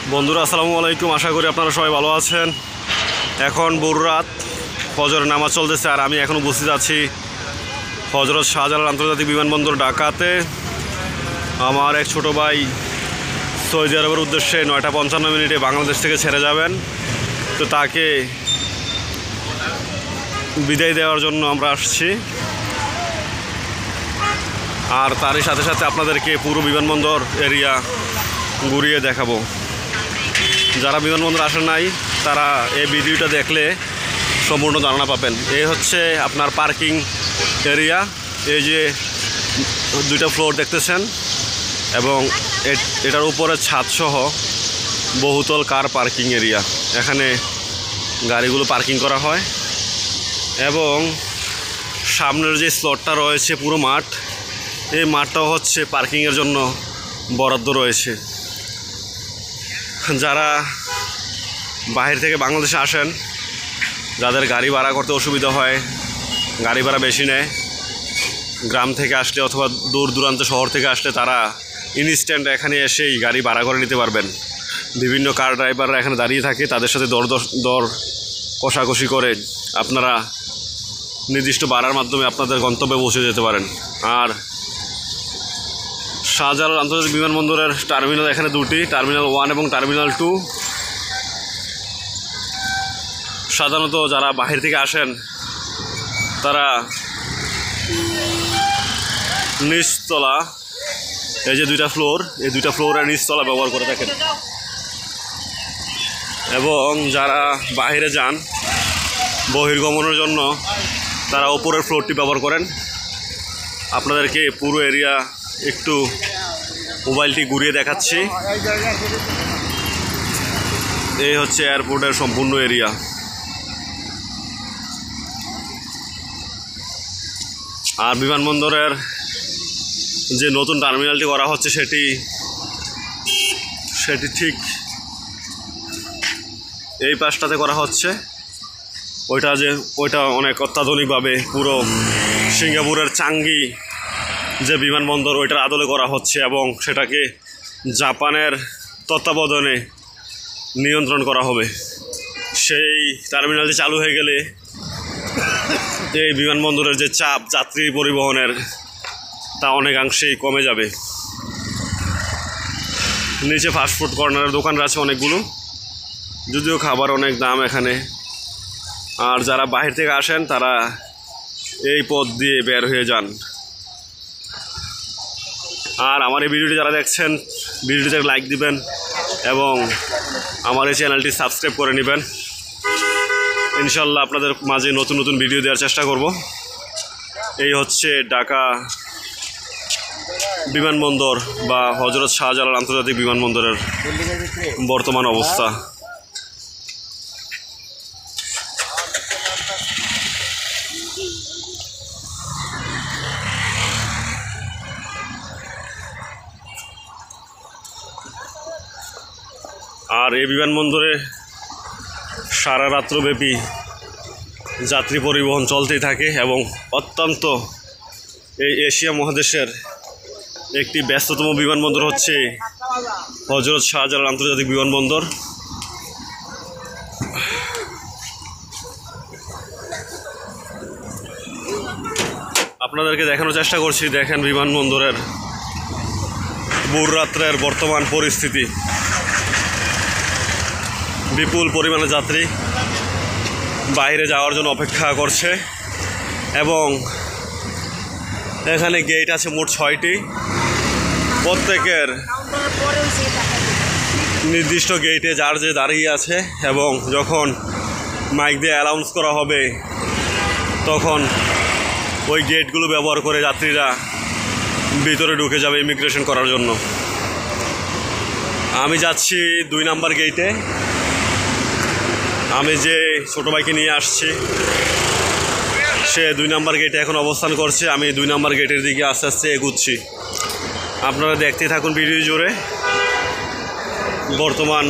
বন্ধুরা আসসালামু আলাইকুম। আশা করি আপনারা সবাই ভালো আছেন। এখন ভোর রাত, ফজরের নামাজ চলতেছে আর আমি এখন উপস্থিত আছি হযরত শাহজালাল আন্তর্জাতিক বিমানবন্দর ঢাকাতে। আমার এক ছোট ভাই সৌদি আরবের উদ্দেশ্যে 9:55 বাংলাদেশ থেকে ছেড়ে যাবেন, তো তাকে বিদায় দেওয়ার জন্য আমরা আসছি। আর তারই সাথে সাথে আপনাদেরকে পুরো বিমানবন্দর এরিয়া ঘুরিয়ে দেখাবো। যারা বিমানবন্দর আসেন নাই তারা এই ভিডিওটা দেখলে সম্পূর্ণ ধারণা পাবেন। এই হচ্ছে আপনার পার্কিং এরিয়া। এই যে দুইটা ফ্লোর দেখতেছেন এবং এটার উপরে ছাদসহ বহুতল কার পার্কিং এরিয়া। এখানে গাড়িগুলো পার্কিং করা হয় এবং সামনের যে স্লটটা রয়েছে পুরো মাঠ, এই মাঠটাও হচ্ছে পার্কিংয়ের জন্য বরাদ্দ রয়েছে। যারা বাহির থেকে বাংলাদেশে আসেন, যাদের গাড়ি ভাড়া করতে অসুবিধা হয়, গাড়ি ভাড়া বেশি নেয়, গ্রাম থেকে আসলে অথবা দূর দূরান্ত শহর থেকে আসলে তারা ইনস্ট্যান্ট এখানে এসেই গাড়ি ভাড়া করে নিতে পারবেন। বিভিন্ন কার ড্রাইভাররা এখানে দাঁড়িয়ে থাকে, তাদের সাথে দর কষাকষি করে আপনারা নির্দিষ্ট ভাড়ার মাধ্যমে আপনাদের গন্তব্যে পৌঁছে যেতে পারেন। আর শাহজালাল আন্তর্জাতিক বিমানবন্দরের টার্মিনাল এখানে দুটি, টার্মিনাল 1 এবং টার্মিনাল 2। সাধারণত যারা বাহির থেকে আসেন তারা নিচতলা, এই যে দুইটা ফ্লোর, এই দুইটা ফ্লোরের নিচতলা ব্যবহার করে থাকেন। এবং যারা বাইরে যান বহির্গমনের জন্য তারা উপরের ফ্লোরটি ব্যবহার করেন। আপনাদেরকে পুরো এরিয়া একটু মোবাইলটি ঘুরিয়ে দেখাচ্ছি। এই হচ্ছে এয়ারপোর্টের সম্পূর্ণ এরিয়া। আর বিমানবন্দরের যে নতুন টার্মিনালটি করা হচ্ছে সেটি ঠিক এই পাশটাতে করা হচ্ছে। ওইটা অনেক অত্যাধুনিকভাবে পুরো সিঙ্গাপুরের চাঙ্গি যে বিমানবন্দর ওইটার আদলে করা হচ্ছে এবং সেটাকে জাপানের তত্ত্বাবধানে নিয়ন্ত্রণ করা হবে। সেই টার্মিনালটি চালু হয়ে গেলে এই বিমানবন্দরের যে চাপ যাত্রী পরিবহনের তা অনেকাংশেই কমে যাবে। নিচে ফাস্টফুড কর্নারের দোকান আছে অনেকগুলো, যদিও খাবার অনেক দাম এখানে। আর যারা বাহির থেকে আসেন তারা এই পথ দিয়ে বের হয়ে যান। আর আমার এই ভিডিওটি যারা দেখছেন, ভিডিওটিতে লাইক দিবেন এবং আমার এই চ্যানেলটি সাবস্ক্রাইব করে নেবেন। ইনশাল্লাহ আপনাদের মাঝে নতুন নতুন ভিডিও দেওয়ার চেষ্টা করব। এই হচ্ছে ঢাকা বিমানবন্দর বা হযরত শাহজালাল আন্তর্জাতিক বিমানবন্দরের বর্তমান অবস্থা। আর এই বিমানবন্দরে সারা রাত্রব্যাপী যাত্রী পরিবহন চলতেই থাকে এবং অত্যন্ত এই এশিয়া মহাদেশের একটি ব্যস্ততম বিমানবন্দর হচ্ছে হযরত শাহজালাল আন্তর্জাতিক বিমানবন্দর। আপনাদেরকে দেখানোর চেষ্টা করছি, দেখেন বিমানবন্দরের ভোর রাত্রের বর্তমান পরিস্থিতি। বিপুল পরিমাণে যাত্রী বাইরে যাওয়ার জন্য অপেক্ষা করছে এবং এখানে গেট আছে মোট 6টি। প্রত্যেকের নির্দিষ্ট গেটে যার যে দাঁড়িয়ে আছে এবং যখন মাইক দিয়ে অ্যানাউন্স করা হবে তখন ওই গেটগুলো ব্যবহার করে যাত্রীরা ভিতরে ঢুকে যাবে ইমিগ্রেশন করার জন্য। আমি যাচ্ছি 2 নাম্বার গেটে। আমি যে ছোটো ভাইকে নিয়ে আসছি সে 2 নাম্বার গেটে এখন অবস্থান করছে। আমি 2 নাম্বার গেটের দিকে আস্তে আস্তে এগুচ্ছি। আপনারা দেখতে থাকুন ভিডিও জুড়ে বর্তমান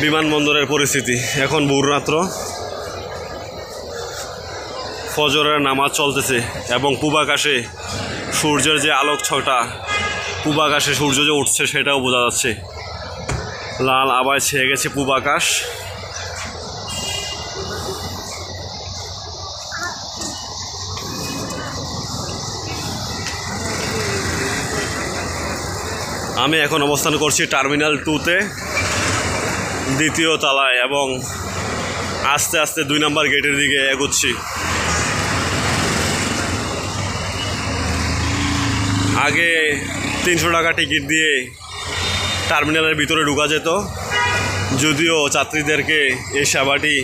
বিমানবন্দরের পরিস্থিতি। এখন ভোর রাত্র, ফজরের নামাজ চলতেছে এবং পূবাকাশে সূর্যের যে আলোক ছটা, পূবাকাশে সূর্য যে উঠছে সেটাও বোঝা যাচ্ছে। লাল আবায় ছেয়ে গেছে পূব আকাশ। আমি এখন অবস্থান করছি টার্মিনাল 2-তে, দ্বিতীয় তলায়, এবং আস্তে আস্তে 2 নম্বর গেটের দিকে এগোচ্ছি। আগে 300 টাকা টিকিট দিয়ে টার্মিনালের ভিতরে ঢোকা যেত, যদিও যাত্রীদেরকে এই সেবাটি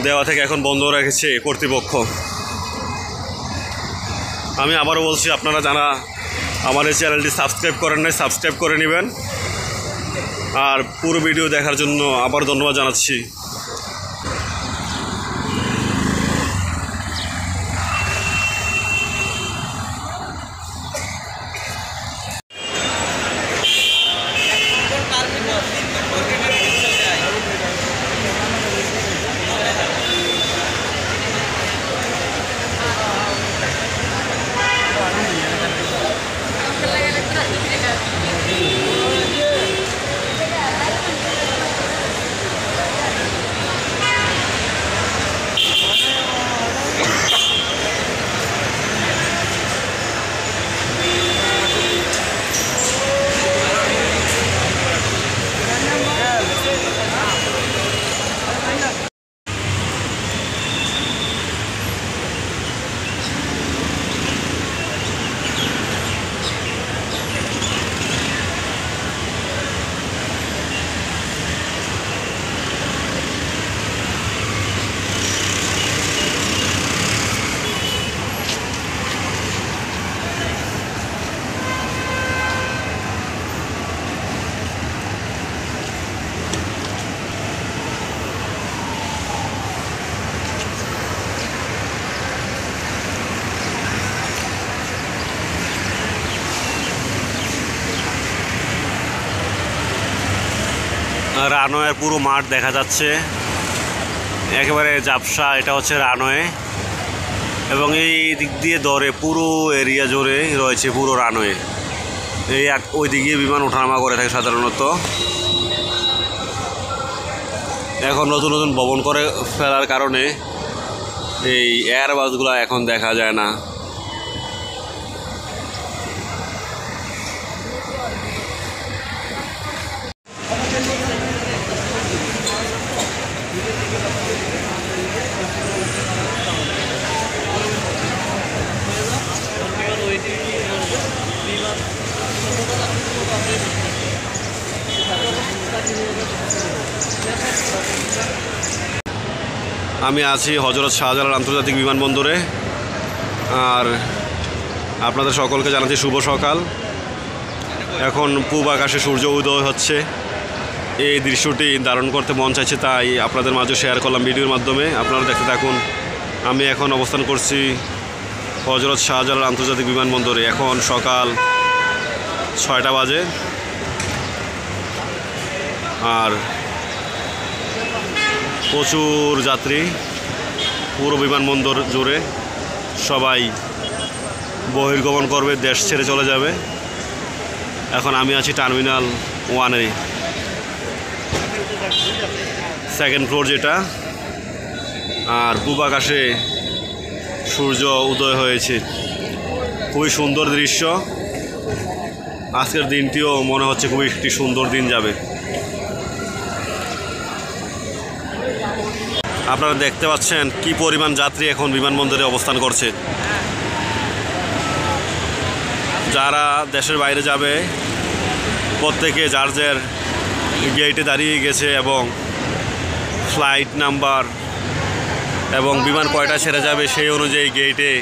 দেওয়া থেকে এখন বন্ধ রেখেছে কর্তৃপক্ষ। আমি আবারও বলছি, আপনারা যারা আমার এই চ্যানেলটি সাবস্ক্রাইব করেন নাই, সাবস্ক্রাইব করে নেবেন। আর পুরো ভিডিও দেখার জন্য আবার ধন্যবাদ জানাচ্ছি। রানওয়ের পুরো মাঠ দেখা যাচ্ছে, একেবারে ঝাপসা। এটা হচ্ছে রানওয়ে, এবং এই দিক দিয়ে ধরে পুরো এরিয়া জুড়ে রয়েছে পুরো রানওয়ে। এই ওই দিকে বিমান ওঠানামা করে থাকে সাধারণত। এখন নতুন নতুন ভবন করে ফেলার কারণে এই এয়ারবাসগুলো এখন দেখা যায় না। আমি আছি হযরত শাহজালাল আন্তর্জাতিক বিমানবন্দরে, আর আপনাদের সকলকে জানাচ্ছি শুভ সকাল। এখন পূব আকাশে সূর্য উদয় হচ্ছে। এই দৃশ্যটি ধারণ করতে মন চাইছে, তাই আপনাদের মাঝে শেয়ার করলাম ভিডিওর মাধ্যমে। আপনারা দেখতে থাকুন। আমি এখন অবস্থান করছি হযরত শাহজালাল আন্তর্জাতিক বিমানবন্দরে। এখন সকাল 6টা বাজে, আর প্রচুর যাত্রী পুরো বিমানবন্দর জুড়ে। সবাই বহির্গমন করবে, দেশ ছেড়ে চলে যাবে। এখন আমি আছি টার্মিনাল 1-এ, 2nd ফ্লোর যেটা। আর পূব আকাশে সূর্য উদয় হয়েছে, খুবই সুন্দর দৃশ্য। আজকের দিনটিও মনে হচ্ছে খুবই একটি সুন্দর দিন যাবে। আপনারা দেখতে পাচ্ছেন কি পরিমাণ যাত্রী এখন বিমানবন্দরে অবস্থান করছে। যারা দেশের বাইরে যাবে প্রত্যেকে যার যার গেটে দাঁড়িয়ে গেছে, এবং ফ্লাইট নাম্বার এবং বিমান কয়টা ছেড়ে যাবে সেই অনুযায়ী গেটে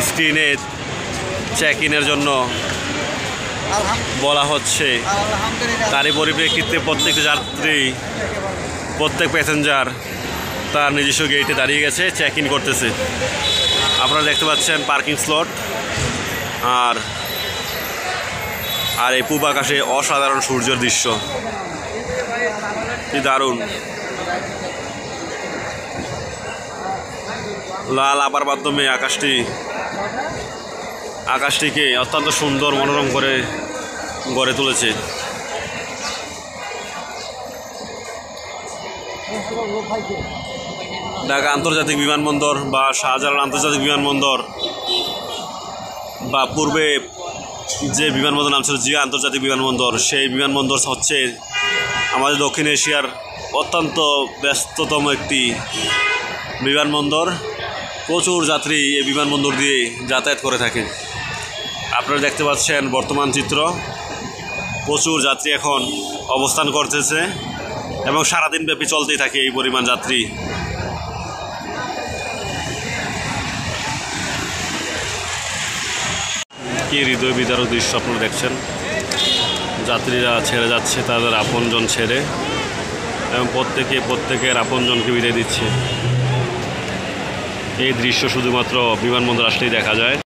স্ক্রিনে চেক ইনের জন্য বলা হচ্ছে। তারই পরিপ্রেক্ষিতে প্রত্যেক যাত্রী, প্রত্যেক প্যাসেঞ্জার তার নিজস্ব গেটে দাঁড়িয়ে গেছে, চেক ইন করতেছে। আপনারা দেখতে পাচ্ছেন পার্কিং স্লট। আর এই পূব আকাশে অসাধারণ সূর্যের দৃশ্য, কি দারুণ। লাল আবার মাধ্যমে আকাশটিকে অত্যন্ত সুন্দর মনোরম করে গড়ে তুলেছে। ঢাকা আন্তর্জাতিক বিমানবন্দর বা শাহজালাল আন্তর্জাতিক বিমানবন্দর বা পূর্বে যে বিমানবন্দর নাম ছিল জিয়া আন্তর্জাতিক বিমানবন্দর, সেই বিমানবন্দর হচ্ছে আমাদের দক্ষিণ এশিয়ার অত্যন্ত ব্যস্ততম একটি বিমানবন্দর। প্রচুর যাত্রী এই বিমানবন্দর দিয়ে যাতায়াত করে থাকে। আপনারা দেখতে পাচ্ছেন বর্তমান চিত্র, প্রচুর যাত্রী এখন অবস্থান করতেছে এবং সারাদিন ব্যাপী চলতেই থাকে এই পরিমাণ যাত্রী। কি হৃদয় বিদারক দৃশ্য আপনারা দেখছেন, যাত্রীরা ছেড়ে যাচ্ছে তাদের আপনজন ছেড়ে এবং প্রত্যেকের আপনজনকে বিদায় দিচ্ছে। এই দৃশ্য শুধুমাত্র বিমানবন্দর আসলেই দেখা যায়।